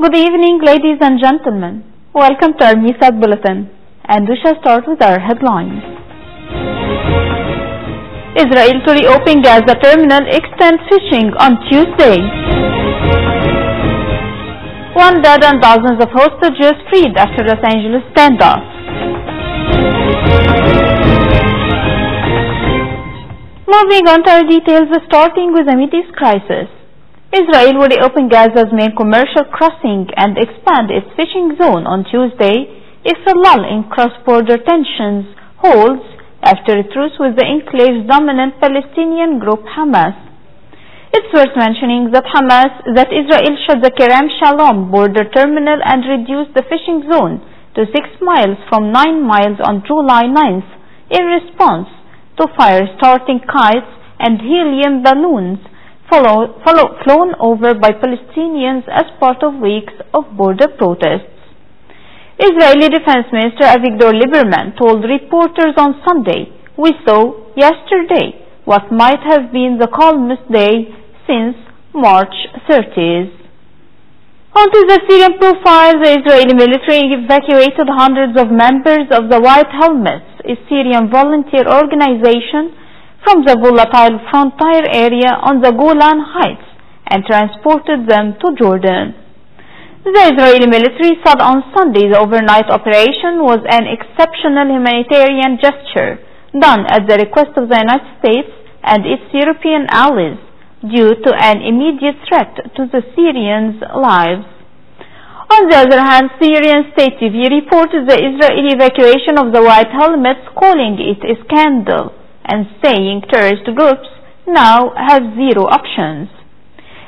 Good evening, ladies and gentlemen. Welcome to our Misa Bulletin, and we shall start with our headlines. Israel to reopen Gaza terminal extends fishing on Tuesday. One dead and dozens of hostages freed after Los Angeles standoff. Moving on to our details, starting with the Middle East crisis. Israel will reopen Gaza's main commercial crossing and expand its fishing zone on Tuesday if a lull in cross-border tensions holds after a truce with the enclave's dominant Palestinian group Hamas. It's worth mentioning that Israel shut the Kerem Shalom border terminal and reduced the fishing zone to 6 miles from 9 miles on July 9th in response to fire-starting kites and helium balloons flown over by Palestinians as part of weeks of border protests. Israeli Defense Minister Avigdor Lieberman told reporters on Sunday, "We saw yesterday what might have been the calmest day since March 30th. On to the Syrian profile, the Israeli military evacuated hundreds of members of the White Helmets, a Syrian volunteer organization, from the volatile frontier area on the Golan Heights and transported them to Jordan. The Israeli military said on Sunday the overnight operation was an exceptional humanitarian gesture done at the request of the United States and its European allies due to an immediate threat to the Syrians' lives. On the other hand, Syrian state TV reported the Israeli evacuation of the White Helmets, calling it a scandal and saying terrorist groups now have zero options.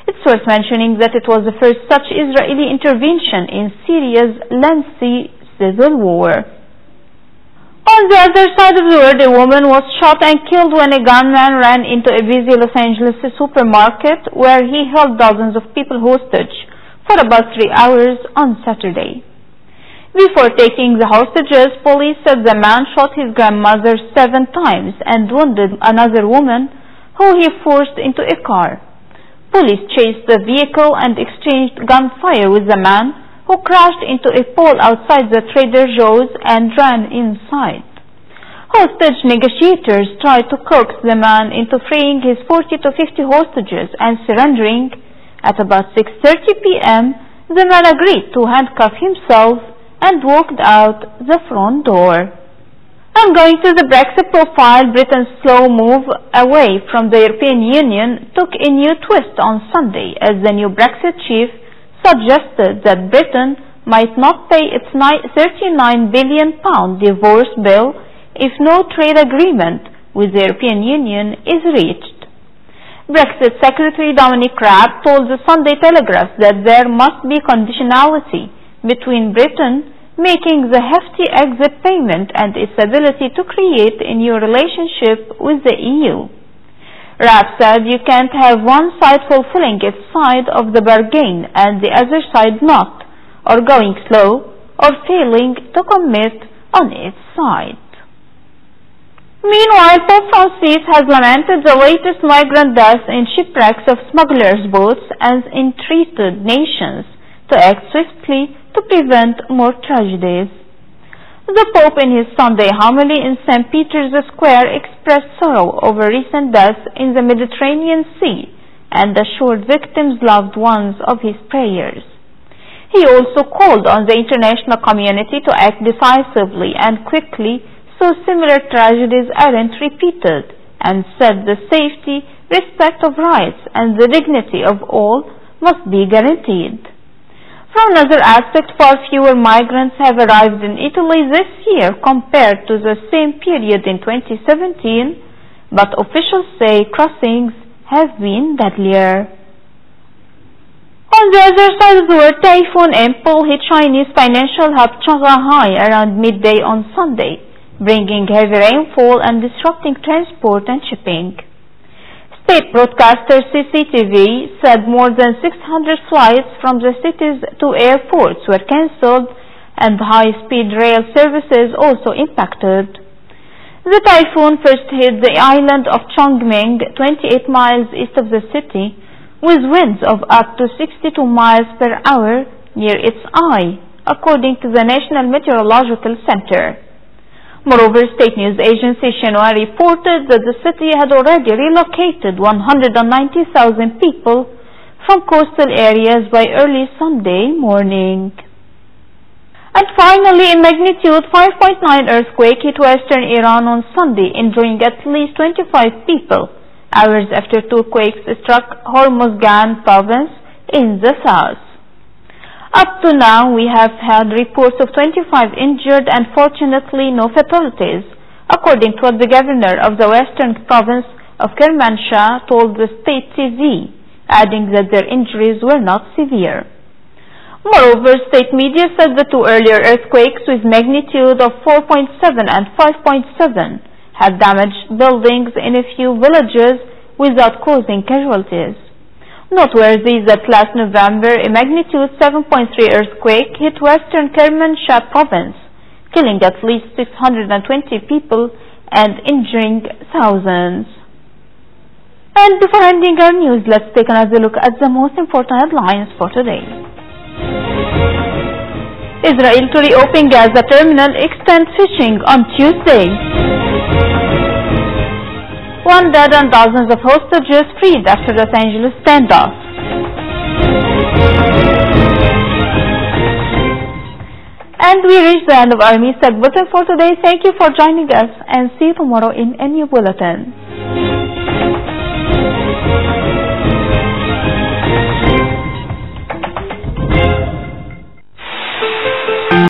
It's worth mentioning that it was the first such Israeli intervention in Syria's lengthy civil war. On the other side of the world, a woman was shot and killed when a gunman ran into a busy Los Angeles supermarket where he held dozens of people hostage for about 3 hours on Saturday. Before taking the hostages, police said the man shot his grandmother 7 times and wounded another woman who he forced into a car. Police chased the vehicle and exchanged gunfire with the man, who crashed into a pole outside the Trader Joe's and ran inside. Hostage negotiators tried to coax the man into freeing his 40 to 50 hostages and surrendering. At about 6:30 p.m., the man agreed to handcuff himself and walked out the front door. And going to the Brexit profile, Britain's slow move away from the European Union took a new twist on Sunday as the new Brexit chief suggested that Britain might not pay its £39 billion divorce bill if no trade agreement with the European Union is reached. Brexit Secretary Dominic Raab told the Sunday Telegraph that there must be conditionality between Britain making the hefty exit payment and its ability to create a new relationship with the EU. Raab said you can't have one side fulfilling its side of the bargain and the other side not, or going slow, or failing to commit on its side. Meanwhile, Pope Francis has lamented the latest migrant deaths in shipwrecks of smugglers' boats and entreated nations to act swiftly to prevent more tragedies. The Pope in his Sunday homily in St. Peter's Square expressed sorrow over recent deaths in the Mediterranean Sea and assured victims' loved ones of his prayers. He also called on the international community to act decisively and quickly so similar tragedies aren't repeated, and said the safety, respect of rights, and the dignity of all must be guaranteed. From another aspect, far fewer migrants have arrived in Italy this year compared to the same period in 2017, but officials say crossings have been deadlier. On the other side of the world, Typhoon Impel hit Chinese financial hub Shanghai around midday on Sunday, bringing heavy rainfall and disrupting transport and shipping. State broadcaster CCTV said more than 600 flights from the city's 2 airports were cancelled and high-speed rail services also impacted. The typhoon first hit the island of Chongming, 28 miles east of the city, with winds of up to 62 miles per hour near its eye, according to the National Meteorological Center. Moreover, state news agency Xinhua reported that the city had already relocated 190,000 people from coastal areas by early Sunday morning. And finally, a magnitude 5.9 earthquake hit western Iran on Sunday, injuring at least 25 people, hours after two quakes struck Hormozgan province in the south. Up to now, we have had reports of 25 injured and fortunately no fatalities, according to what the governor of the western province of Kermanshah told the state TV, adding that their injuries were not severe. Moreover, state media said the two earlier earthquakes with magnitude of 4.7 and 5.7 had damaged buildings in a few villages without causing casualties. Noteworthy that last November, a magnitude 7.3 earthquake hit western Kermanshah province, killing at least 620 people and injuring thousands. And before ending our news, let's take another look at the most important headlines for today. Israel to reopen Gaza terminal extends fishing on Tuesday. One dead and dozens of hostages freed after Los Angeles standoff. And we reach the end of our news bulletin for today. Thank you for joining us and see you tomorrow in a new bulletin.